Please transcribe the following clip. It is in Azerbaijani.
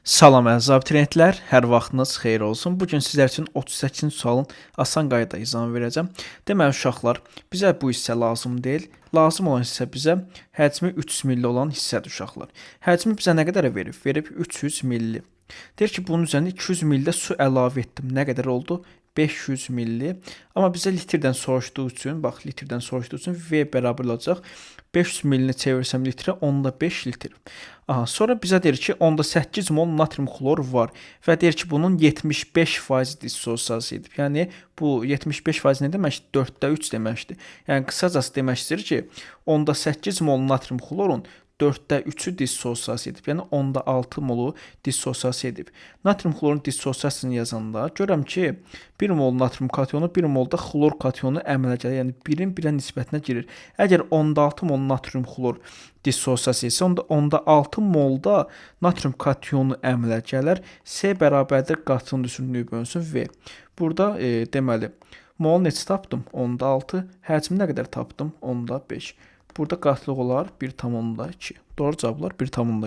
Salam əziz abituriyentlər, hər vaxtınız xeyir olsun. Bu gün sizlər üçün 38-ci sualın asan qaydada izahını verəcəm. Deməli uşaqlar, bizə bu hissə lazım deyil. Lazım olan hissə bizə həcmi 300 milli olan hissədir uşaqlar. Həcmi bizə nə qədər verib? Verib 300 milli. Deyir ki, bunun üzərinə 200 milli su əlavə etdim. Nə qədər oldu? 500 milli. Amma bizə litrdən soruşduğu üçün, bax litrdən soruşduğu üçün V bərabər olacaq. 500 millini çevirsəm litrə 10,5 litr. Aha, sonra bizə deyir ki, 10,8 mol natrium xlor var və deyir ki, bunun 75% dissosiasiya edib. Yəni bu 75% nə deməkdir? 4/3 deməkdir. Yəni qısacası demək istəyir ki, 10,8 mol natrium xlorun 4/3-ü dissosiasiya edib. Yəni 10,6 molu dissosiasiya edib. Natrium xlorun dissosiasiyasını yazanda görürəm ki, 1 mol natrium kationu 1 mol da xlor kationu əmələ gəlir. Yəni 1-in 1-ə nisbətinə girir. Əgər 10,6 mol natrium xlor dissosiasiya isə, onda 10,6 molda natrium kationu əmələ gələr. C bərabərdir qatının üstünlüyü bölünsün V. Burada deməli mol neçə tapdım? 10,6. Həcmi nə qədər tapdım? 10,5. Burada qatlıq olar 1,2. Doğru cavablar 1,2.